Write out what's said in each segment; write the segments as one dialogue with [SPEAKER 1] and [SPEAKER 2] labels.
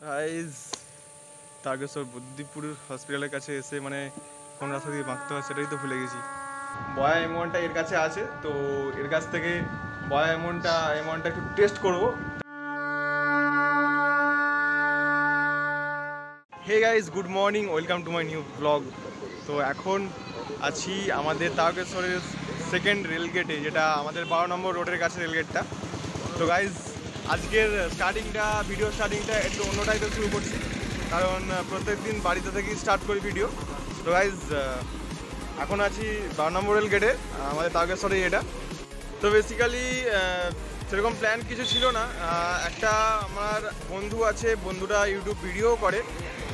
[SPEAKER 1] Guys Tarakeswar বুদ্ধিপুর হসপিটালের কাছে এসে মানে কোন রাস্তা দিয়ে বাঁকতে হয় সেটাই তো ভুলে গেছি। বয়া অ্যামাউন্টটা এর কাছে আছে, তো এর কাছ থেকে বয়া অ্যামাউন্টটা একটু টেস্ট করবো। Hey guys, good morning, welcome to my new blog. তো এখন আছি আমাদের তারকেশ্বরের সেকেন্ড রেলগেটে, যেটা আমাদের 12 নম্বর রোডের কাছে রেলগেটটা। তো গাইস আজকের ভিডিও স্টার্টিংটা একটু অন্য টাইপের শুরু করছি, কারণ প্রত্যেক দিন বাড়িতে থেকেই স্টার্ট করি ভিডিও। তো গাইস এখন আছি 12 নম্বর রেলগেটে, আমাদের তারকেশ্বরে এটা। তো বেসিক্যালি সেরকম প্ল্যান কিছু ছিল না। একটা আমার বন্ধু আছে, বন্ধুটা ইউটিউব ভিডিও করে,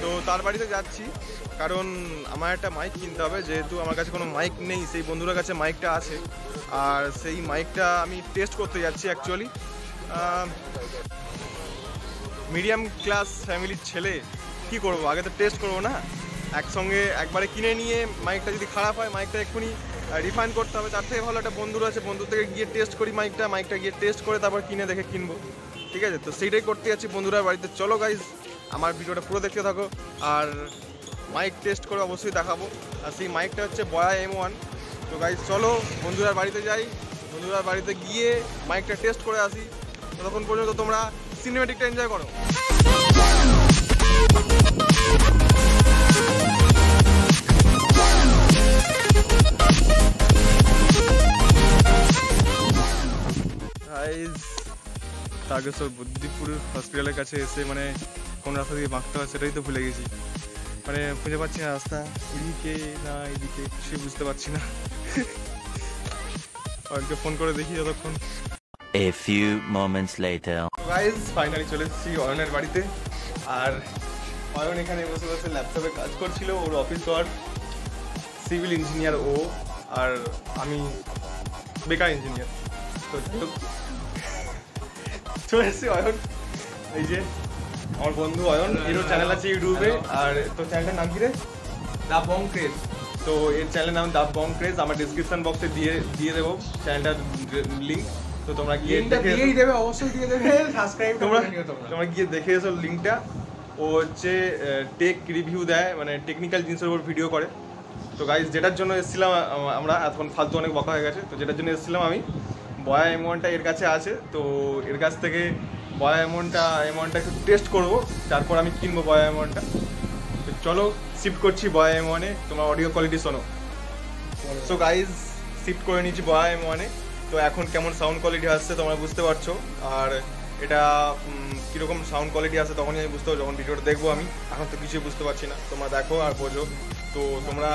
[SPEAKER 1] তো তার বাড়িতে যাচ্ছি, কারণ আমার একটা মাইক কিনতে হবে। যেহেতু আমার কাছে কোনো মাইক নেই, সেই বন্ধুটার কাছে মাইকটা আছে, আর সেই মাইকটা আমি টেস্ট করতে যাচ্ছি। অ্যাকচুয়ালি মিডিয়াম ক্লাস ফ্যামিলির ছেলে, কি করব, আগে তো টেস্ট করবো না, একসঙ্গে একবারে কিনে নিয়ে মাইকটা যদি খারাপ হয় মাইকটা এক্ষুনি রিফাইন করতে হবে। তার থেকে ভালো একটা বন্ধুর আছে, বন্ধুর থেকে গিয়ে টেস্ট করি মাইকটা গিয়ে টেস্ট করে তারপর কিনবো, ঠিক আছে? তো সেইটাই করতে যাচ্ছি বন্ধুরা বাড়িতে। চলো গাইজ, আমার ভিডিওটা পুরো দেখতে থাকো, আর মাইক টেস্ট করে অবশ্যই দেখাবো। আর সেই মাইকটা হচ্ছে বয়া M1। তো গাইজ চলো বন্ধুরার বাড়িতে যাই, বন্ধুরার বাড়িতে গিয়ে মাইকটা টেস্ট করে আসি। ততক্ষণ পর্যন্ত তোমরা সিনেমেটিকটা এনজয় করো। তারকেশ্বর বুদ্ধিপুর হসপিটালের কাছে এসে মানে কোন রাস্তা দিয়ে বাঁকতে হয় সেটাই তো ভুলে গেছি। মানে খুঁজে পাচ্ছি না রাস্তা, এদিকে না এদিকে, কিছুই বুঝতে পারছি না। অয়নকে ফোন করে দেখি যতক্ষণ।
[SPEAKER 2] A few moments later.
[SPEAKER 1] Guys finally চলে এসেছি অয়নের বাড়িতে, আর অয়ন এখানে বসে বসে ল্যাপটপে কাজ করছিল। ওর অফিস ওয়ার্ক, সিভিল ইঞ্জিনিয়ার ও, আর আমি বেকার ইঞ্জিনিয়ার। তো চলে এসেছি অয়ন, এই যে আমার বন্ধু অয়ন, এরও চ্যানেল আছে ইউটিউবে। আর তোর চ্যানেলটার নাম কি রে?
[SPEAKER 3] দা বং ক্রেজ।
[SPEAKER 1] তো এর চ্যানেলের নাম দা বং ক্রেজ। আমার ডিসক্রিপশন বক্সে দিয়ে দেবো চ্যানেলটার লিঙ্ক, তো তোমরা গিয়ে
[SPEAKER 3] দিয়েই দেবে, অবশ্যই দিয়ে দেবে। সাবস্ক্রাইব
[SPEAKER 1] তোমরা গিয়ে দেখে এসো লিঙ্কটা। ও হচ্ছে টেক রিভিউ দেয়, মানে টেকনিক্যাল জিনিসের উপর ভিডিও করে। তো গাইজ যেটার জন্য এসেছিলাম আমরা, এখন ফালতু অনেক বকা হয়ে গেছে, তো যেটার জন্য এসেছিলাম আমি, বয়া অ্যামাউন্টটা এর কাছে আছে, তো এর কাছ থেকে বয়া অ্যামাউন্টটা একটু টেস্ট করবো, তারপর আমি কিনবো বয়া অ্যামাউন্টটা। তো চলো শিফট করছি বয়া M1-এ, তোমার অডিও কোয়ালিটি শোনো। সো গাইজ শিফট করে নিচ্ছি বয়া M1-এ। তো এখন কেমন সাউন্ড কোয়ালিটি আসছে তোমরা বুঝতে পারছো, আর এটা কীরকম সাউন্ড কোয়ালিটি আসে তখনই আমি বুঝতে পারবো, যখন ভিডিওটা দেখবো আমি। এখন তো কিছুই বুঝতে পারছি না, তোমরা দেখো আর বোঝো। তো তোমরা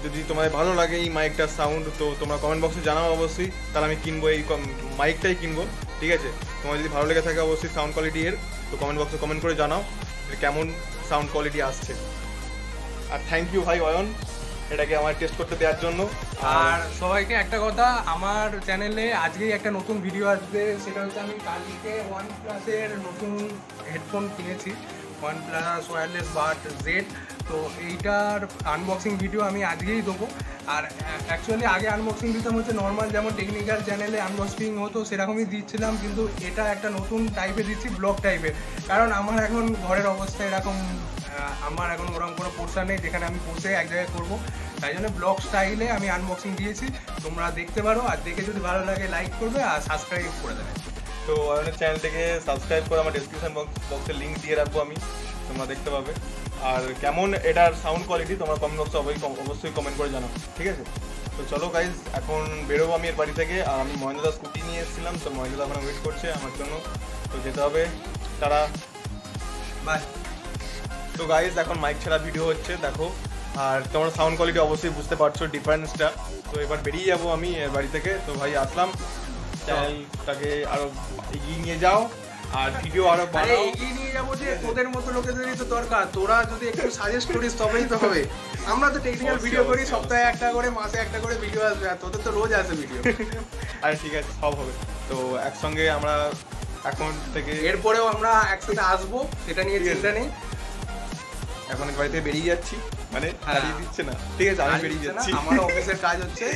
[SPEAKER 1] যদি তোমাদের ভালো লাগে এই মাইকটার সাউন্ড, তো তোমরা কমেন্ট বক্সে জানাও অবশ্যই, তাহলে আমি কিনবো, এই মাইকটাই কিনবো, ঠিক আছে? তোমার যদি ভালো লেগে থাকে অবশ্যই সাউন্ড কোয়ালিটি এর, তো কমেন্ট বক্সে কমেন্ট করে জানাও কেমন সাউন্ড কোয়ালিটি আসছে। আর থ্যাংক ইউ ভাই অয়ন, এটাকে আমার টেস্ট করতে দেওয়ার জন্য।
[SPEAKER 3] আর সবাইকে একটা কথা, আমার চ্যানেলে আজকেই একটা নতুন ভিডিও আসবে, সেটা হচ্ছে আমি কালকে OnePlus-এর নতুন হেডফোন কিনেছি, OnePlus ওয়্যারলেস বাড Z। তো এইটার আনবক্সিং ভিডিও আমি আজকেই দেবো। আর অ্যাকচুয়ালি আগে আনবক্সিং দিতাম হচ্ছে নর্মাল, যেমন টেকনিক্যাল চ্যানেলে আনবক্সিং হতো সেরকমই দিচ্ছিলাম, কিন্তু এটা একটা নতুন টাইপের দিচ্ছি, ব্লগ টাইপের। কারণ আমার এখন ঘরের অবস্থা এরকম, আমার এখন ওরকম কোনো পোর্শন নেই যেখানে আমি বসে এক জায়গায় করবো, তাই জন্য ব্লগ স্টাইলে আমি আনবক্সিং দিয়েছি। তোমরা দেখতে পারো, আর দেখে যদি ভালো লাগে লাইক করবে আর সাবস্ক্রাইব করে দেবে।
[SPEAKER 1] তো অয়নের চ্যানেলটাকে সাবস্ক্রাইব করে আমার ডিসক্রিপশন বক্সে লিঙ্ক দিয়ে রাখবো আমি, তোমরা দেখতে পাবে। আর কেমন এটার সাউন্ড কোয়ালিটি তোমরা কমেন্ট বক্সে অবশ্যই কমেন্ট করে জানাও, ঠিক আছে? তো চলো গাইজ, এখন বেরোবো আমি এর বাড়ি থেকে। আর আমি মহেন্দ্রদা স্কুটি নিয়ে এসেছিলাম, তো মহেন্দ্রদা ওখানে ওয়েট করছে আমার জন্য, তো যেতে হবে, তারা
[SPEAKER 3] বাই।
[SPEAKER 1] তো গাইজ এখন মাইক ছাড়া ভিডিও হচ্ছে, দেখো। আর তোমরা সাউন্ড কোয়ালিটি অবশ্যই বুঝতে পারছো ডিফারেন্সটা। তো এবার বেরিয়ে যাবো আমি এর বাড়ি থেকে। তো ভাই আসলাম, চ্যানেলটাকে আরো এগিয়ে নিয়ে যাও, আর ভিডিও আরো বাড়াও।
[SPEAKER 3] এগিয়ে নিয়ে যাবো যে তোদের মতো লোকেদেরই তো দরকার, তোরা যদি একটু সাজেস্ট করিস তবেই তো হবে। আমরা তো টেকনিক্যাল ভিডিও করি, সপ্তাহে একটা করে, মাসে একটা করে ভিডিও আসবে, আর তোদের তো রোজ আসে ভিডিও।
[SPEAKER 1] আরে ঠিক আছে, সব হবে। তো একসঙ্গে আমরা এখন থেকে,
[SPEAKER 3] এরপরেও আমরা একসাথে আসবো, সেটা নিয়ে চিন্তা নেই।
[SPEAKER 1] এখন বাড়িতে বেরিয়ে যাচ্ছি, মানে হারিয়ে দিচ্ছে না, ঠিক আছে? আমি বেরিয়ে যাচ্ছি,
[SPEAKER 3] আমার অফিসের কাজ হচ্ছে,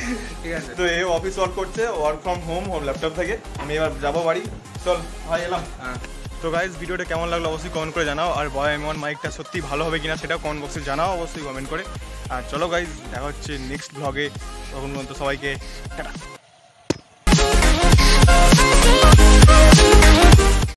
[SPEAKER 3] ঠিক আছে?
[SPEAKER 1] তো এই অফিস ওয়ার্ক করছে, ওয়ার্ক ফ্রম হোম, ল্যাপটপ থেকে। আমি এবার যাবো বাড়ি, চল ভাই এলাম।
[SPEAKER 3] হ্যাঁ,
[SPEAKER 1] তো তো গাইজ ভিডিওটা কেমন লাগলো অবশ্যই কমেন্ট করে জানাও, আর বয় M1 মাইকটা সত্যি ভালো হবে কিনা সেটাও কমেন্ট বক্সে জানাও অবশ্যই কমেন্ট করে। আর চলো গাইজ দেখা হচ্ছে নেক্সট ব্লগে, তখন পর্যন্ত সবাইকে টাটা।